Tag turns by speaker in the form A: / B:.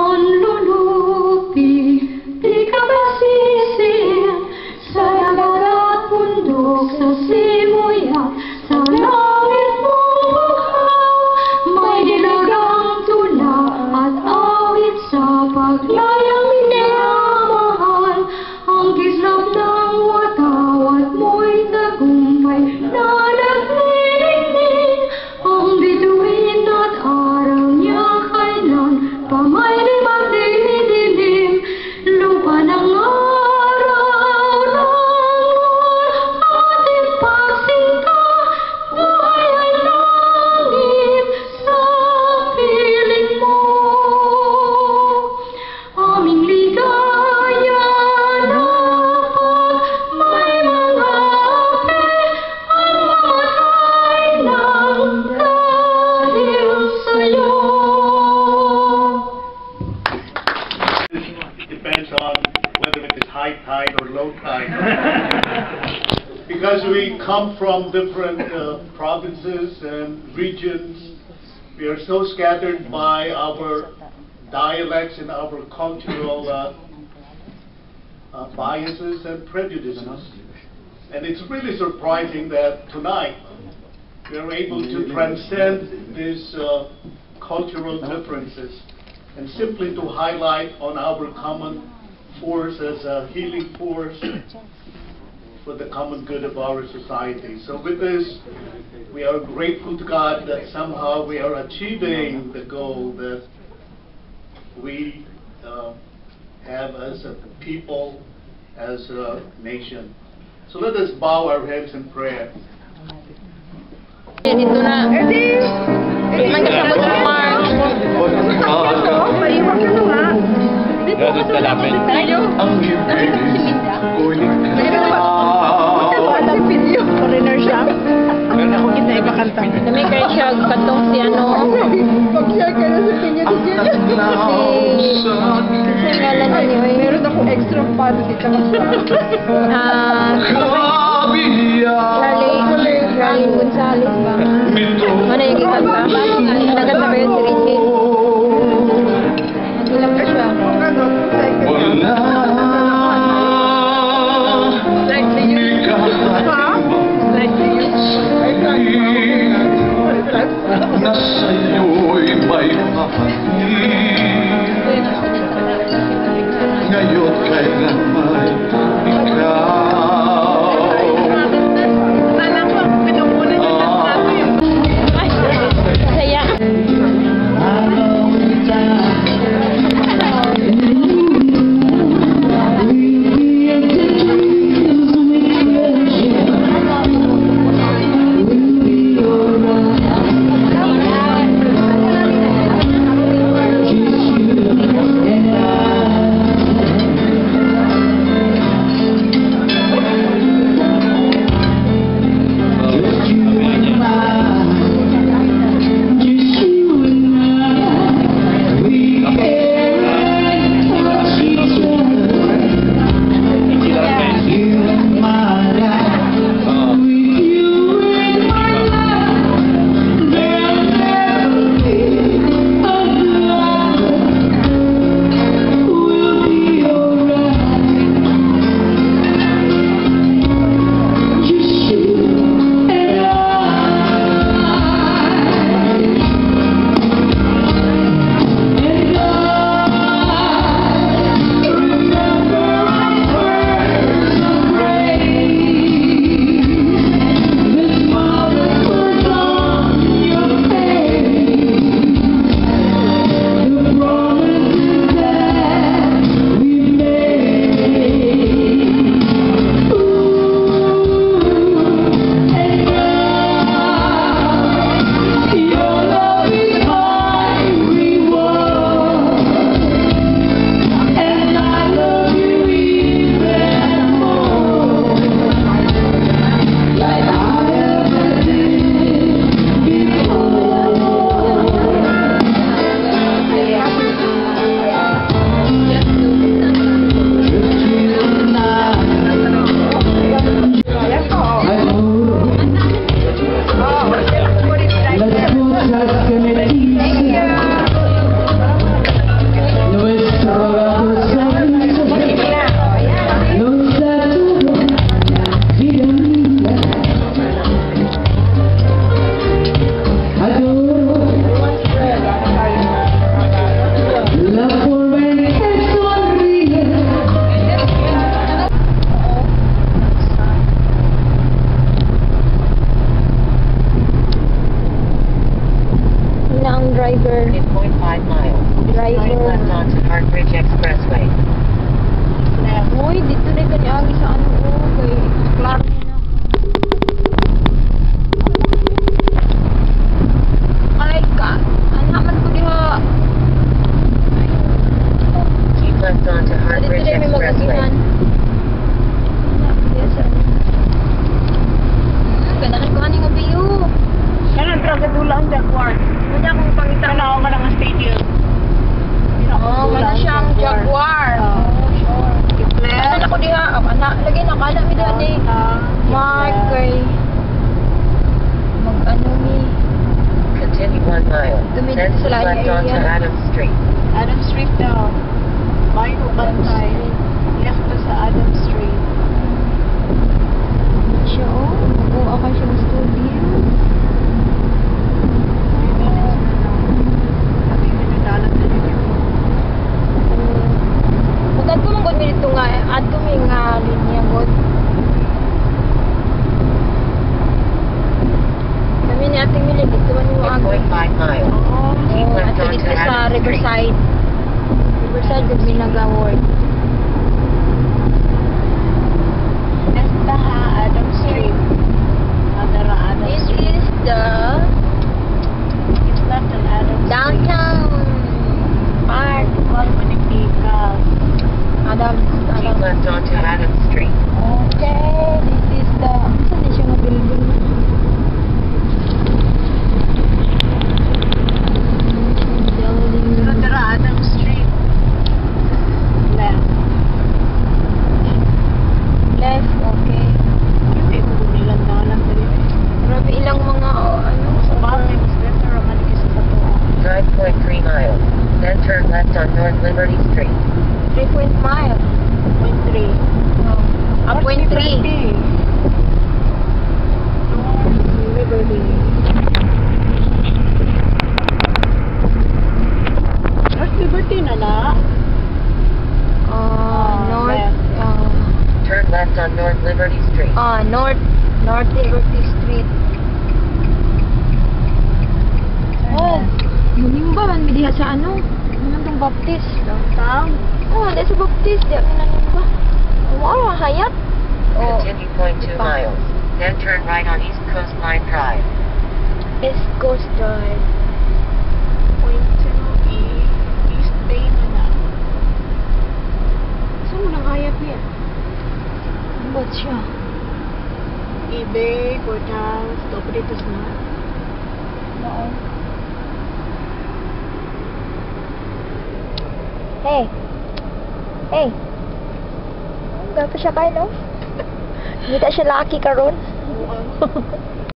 A: Manlulupi, di ka masisi, sa dagat at bundok, sa simuyan, sa langit mong bukha. May nilagang tula at awit sa paglayang minamahal. Ang kislap ng wataw at mo'y tagumpay na naglilingning. Ang bituin at araw niya kailan pa may limang didilim. Lupa ng araw ng ating pagsinta, buhay ay langit sa piling mo. Aming ligaya na pag may mga ape ang mamatay ng dahil sa'yo.
B: It depends on whether it is high tide or low tide. Because we come from different provinces and regions, we are so scattered by our dialects and our cultural biases and prejudices. And it's really surprising that tonight we are able to transcend these cultural differences and simply to highlight on our common force as a healing force for the common good of our society. So with this, we are grateful to God that somehow we are achieving the goal that we have as a people, as a nation. So let us bow our heads in prayer.
C: Dito na. Man kasabot sa March.
D: Dapat ka namin. Ang
C: Foreigner siya.
D: Meron ako kinaiba kanta.
C: Dami kayo siya katong si ano.
E: Pag-share ka na sa pinya si Jenny.
C: Sa ngalan na niyo.
E: Meron ako extra fun dito.
C: Rally Gonzales ba? Ano yung ikanta? Naganda ba yun si Ricky? Ilang ba siya?
E: Like to you. Like to you.
D: Nasa'yo'y may kapatid. Ngayon kailan may ikaw.
E: Alam ko, pinupunan niya ng sabi.
C: Saya
F: left onto Heartbridge Expressway.
C: Uy, dito na kanyagi sa ano, oh, kay klaro niya na. Ay, ka, anaman ko diha.
F: Keep left onto
C: Dito
F: Heartbridge
C: na may
F: Expressway.
C: magagihan. Ganahan ko aning nga view.
A: Kanan ra gadula ang Jaguar.
C: Wala akong pangita.
A: Tanaw ka ng stadium.
C: Oh, wala siyang Jaguar.
A: Oh, sure.
C: Ano ako diha? Lagi na kala mi diha di. Mark kay mag-ano mi.
F: Continue 1 mile.
C: Dumidit
F: Then
C: sa
F: keep
C: layo
F: left onto
C: area.
F: Adams Street.
A: Adam Street daw. Bayo bantay. Left to sa Adam Street.
C: Siya oh. Mag-uwa ka siya ng studio. Magad ko mong mi dito nga. Add ko may nga linya god. Kami ni ating mili dito man mo ag.
F: 8.5 miles. Keep
C: Oh,
F: left
C: ato
F: onto
C: dito sa
F: Adams Street.
C: Riverside. Riverside gud mi nag-award.
A: Left na Adam Street. Adara Adam
C: This
A: Street.
C: is the
A: It's left on Adam Street.
C: downtown park.
A: Manipika.
C: Adam.
F: Keep left onto Adams Street.
C: Okay, this is the... Saan na siya nga building? Building.
A: Adara Adam Street. Left.
C: Left, okay.
A: Hindi ko nilang dalang dali.
C: Grabe ilang mga, ano,
A: Sa bakit, mas left na raman kasi sa tuwa.
F: 5.3 miles. Then turn left on North Liberty Street.
C: 3 mile.
A: 0.3.
C: Ah, 0.3.
A: Liberty. North Liberty na na.
C: North,
A: left.
F: Turn left on North Liberty Street.
C: North Liberty Street. Oh, manimba man mi diha sa ano? Naman tong Baptist.
A: Downtown.
C: Oh, dahil sa Baptist, di ako nanimba. Wow, hayat. Oh,
F: Continue 0.2
C: pa.
F: miles. Then turn right on East Coast Line Drive.
C: East Coast Drive.
A: 0.2 East Bay na na.
C: Saan mo nang hayat niya? Ba't siya?
A: eBay, courthouse, operators na.
C: Oo. Hey. Hey. Gapa siya kayo, no? Hindi siya laki karon.